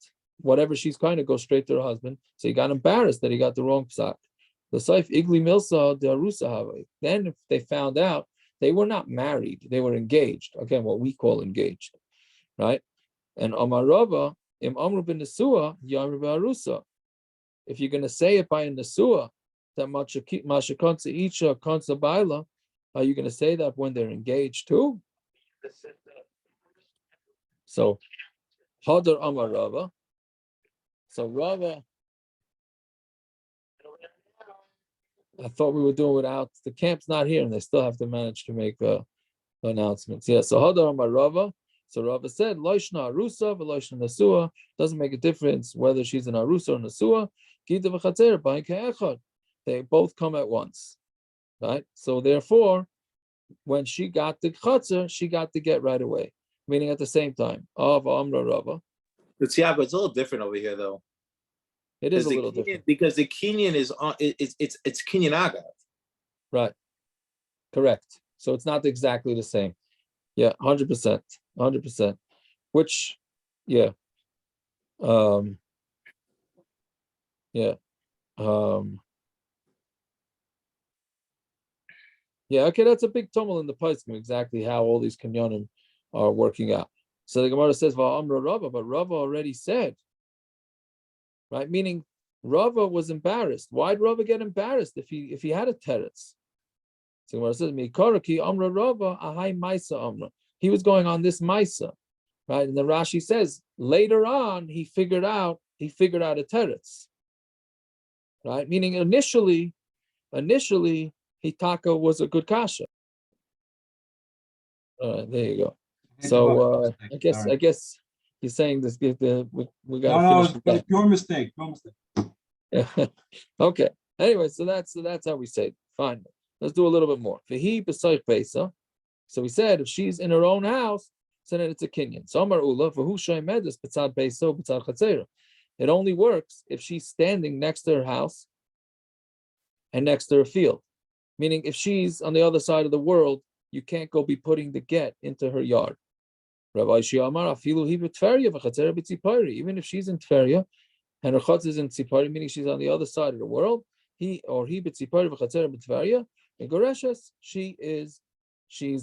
Whatever she's kind of, go straight to her husband. So he got embarrassed that he got the wrong psak. The Saif Igli Milsa de Arusa Havai. Then if they found out they were not married, they were engaged. Again, what we call engaged. Right? And Amar Rava, Im Amru bin Nesua, Yamru Arusa. If you're going to say it by a Nesua, that Masha Kansa Icha Kansa Baila, are you going to say that when they're engaged too? So, Hadar Amar Rava. So Rava, I thought we were doing without, the camp's not here and they still have to manage to make announcements. Yeah, so Hadar Amar Rava. So Rava said, Loishna Arusa, Loishna Nasua, doesn't make a difference whether she's an Arusa or Nasua. Gita v'chatzer, b'ayin ke'echad. They both come at once, right? So therefore, when she got the chatzer, she got the get right away, meaning at the same time. Of Amra Rava. But yeah, but it's a little different over here, though. It is a little different. Because the Kenyan is on, it's Kenyan Agav. Right. Correct. So it's not exactly the same. Yeah, 100%. 100%. Which, yeah. Yeah. Yeah, okay, that's a big tumult in the Paiskim, exactly how all these Kenyanim are working out. So the Gemara says, Va'amra Rava, but Rava already said, right? Meaning Rava was embarrassed. Why'd Rava get embarrassed if he had a teretz? So the Gemara says, Mikaraki Amra Rava, Ahai Maisa Amra. He was going on this Maisa, right? And the Rashi says, later on, he figured out a teretz. Right? Meaning initially, Hitaka was a good kasha. There you go. So I guess he's saying this. We got to finish. No, your mistake. Okay. Anyway, so that's how we say it. Fine. Let's do a little bit more. Vehi b'soich beisa. So we said if she's in her own house, so then it's a kinyan. So Amar Ula v'hu shoy medes b'tzad beiso b'tzad chatzera. It only works if she's standing next to her house and next to her field. Meaning, if she's on the other side of the world, you can't go be putting the get into her yard. Rabbi Shiamar, even if she's in Tveria and her chutz is in Tzipari, meaning she's on the other side of the world, he b'tzipari v'chatzer b'Tveria, in Goreshes, she's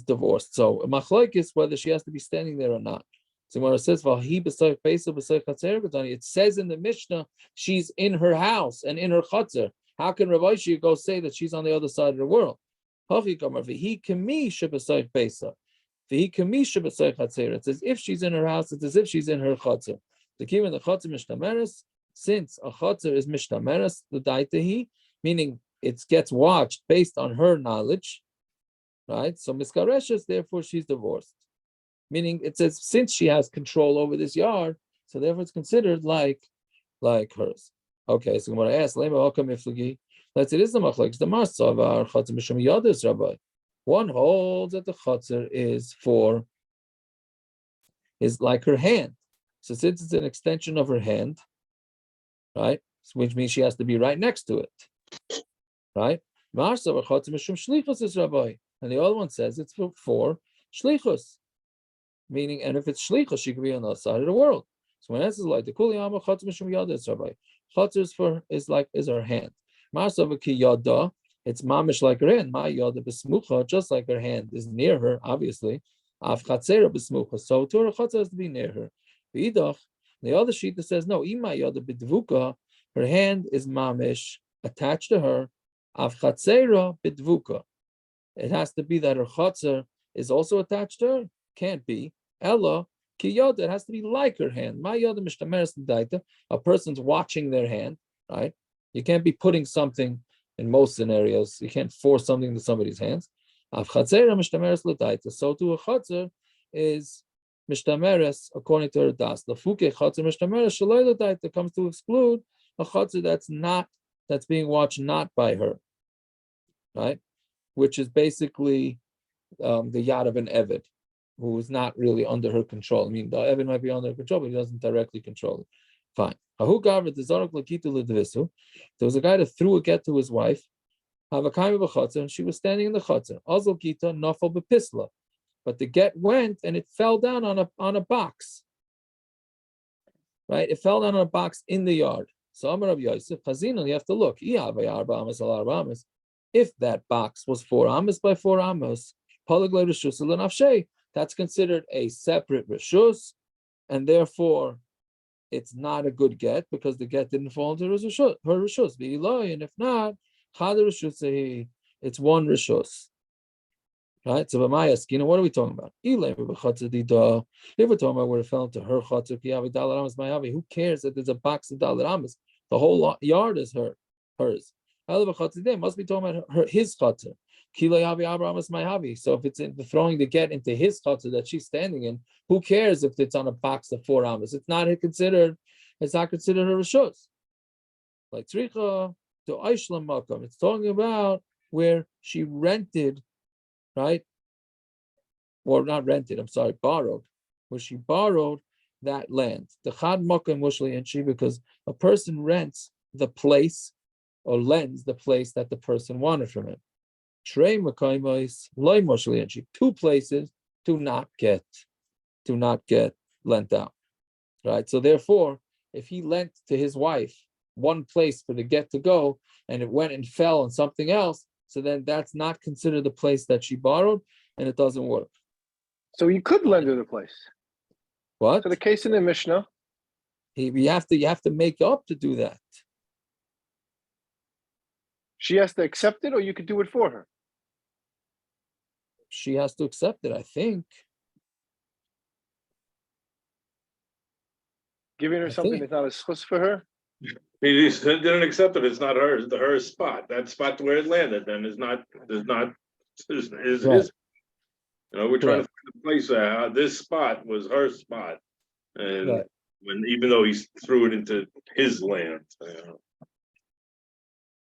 divorced. So machlok is whether she has to be standing there or not. So when it says it says in the Mishnah she's in her house and in her chutzer. How can Rav Ashi go say that she's on the other side of the world? It's as if she's in her house. It's as if she's in her chutzer. The key in the chutzer mishtameres, since a chutzer is mishtameres, the daitehi, meaning it gets watched based on her knowledge, right? So miskareshes, therefore she's divorced. Meaning it says since she has control over this yard, so therefore it's considered like hers. Okay, so I'm going to ask, let's say this is the machlokes. The Marsa of our Chatzar Mishum Yadis Rabbi. One holds that the Chatzar is like her hand. So since it's an extension of her hand, right, which means she has to be right next to it, right? Marsa of Chatzar Mishum Shlichus is Rabbi, and the other one says it's for Shlichus, meaning, and if it's Shlichus, she could be on the other side of the world. So when this is like the Kuliyama Chatzar Mishum Yadis Rabbi. Chatzar is her hand. Marsa of Kiyada, It's mamish like her hand. My yoda besmucha, just like her hand is near her, obviously. Av chatzera besmucha. So to her chatzera has to be near her. V'idach, the other sheet that says no, ima yoda bidvuka, her hand is mamish attached to her. Av chatzera bidvuka. It has to be that her chatzera is also attached to her. Can't be. Ella ki yoda. It has to be like her hand. My yoda mishtameres l'daita. A person's watching their hand, right? You can't be putting something. In most scenarios, you can't force something into somebody's hands. So to a chatzar is mishtameres according to her das. The fuke chatzar mishtameres shaloi l'daita comes to exclude a chatzar that's being watched not by her, right? Which is basically the yad of an eved, who is not really under her control. I mean, the eved might be under her control, but he doesn't directly control it. Fine. There was a guy that threw a get to his wife, and she was standing in the chutzner. But the get went and it fell down on a box. Right? It fell down on a box in the yard. So Amar Rabbi Yosef, Chazina, you have to look. If that box was 4 amos by 4 amos, that's considered a separate reshus, and therefore it's not a good get because the get didn't fall into her reshus. And if not, it's one reshus. Right? So what are we talking about? If we're talking about where it fell into her chatzah, who cares that there's a box of dalar amas? The whole yard is hers. Must be talking about his chatzah. So if it's throwing the get into his chatzah that she's standing in, who cares if it's on a box of 4 amos? It's not considered her reshus. Like tzricha to aishlam makam. It's talking about where she rented, right? Or not rented, borrowed. Where she borrowed that land. The chad makam mushli and she, because a person rents the place or lends the place that the person wanted from him. Trey makaimos loy mushli and she. 2 places do not get lent out. Right? So therefore, if he lent to his wife 1 place for the get to go and it went and fell on something else, so then that's not considered the place that she borrowed and it doesn't work. So you could lend her the place. What? So the case in the Mishnah. You have to make up to do that. She has to accept it, or you could do it for her. She has to accept it, I think. Giving her something that's not a schus for her. He didn't accept it. It's not hers. Her spot. That spot where it landed then is Right. his. You know, we're trying to find a place. This spot was her spot, and even though he threw it into his land.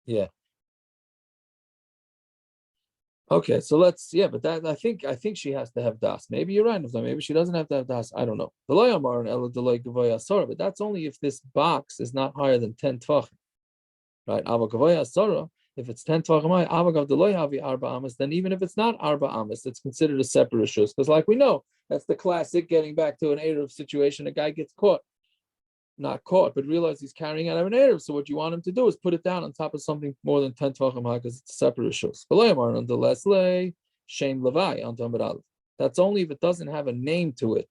Yeah. Okay, so let's but that I think she has to have das. Maybe you're right. Maybe she doesn't have to have das. I don't know. But that's only if this box is not higher than 10 tvachim. Right? If it's 10 tvachim, then even if it's not arba amas, it's considered a separate reshus. Because like we know, that's the classic getting back to an eruv situation. A guy gets not caught, but realize he's carrying out an eruv. So what you want him to do is put it down on top of something more than 10 tvachim high because it's a separate reshus. That's only if it doesn't have a name to it.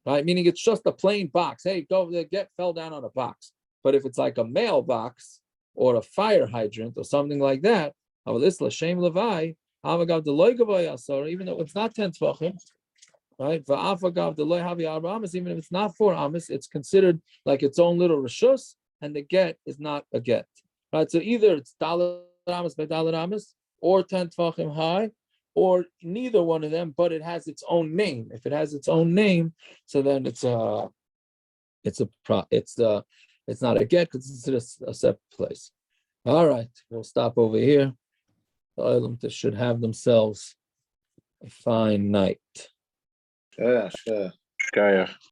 Right? Meaning it's just a plain box. Hey, the get fell down on a box. But if it's like a mailbox or a fire hydrant or something like that, even though it's not 10 tvachim, right? Even if it's not 4 amos, it's considered like its own little reshus, and the get is not a get. Right? So either it's dalar amos by dalar amos, or 10 tvachim high, or neither one of them, but it has its own name. If it has its own name, so then it's not a get because it's a separate place. All right, we'll stop over here. The Olam should have themselves a fine night. Yeah.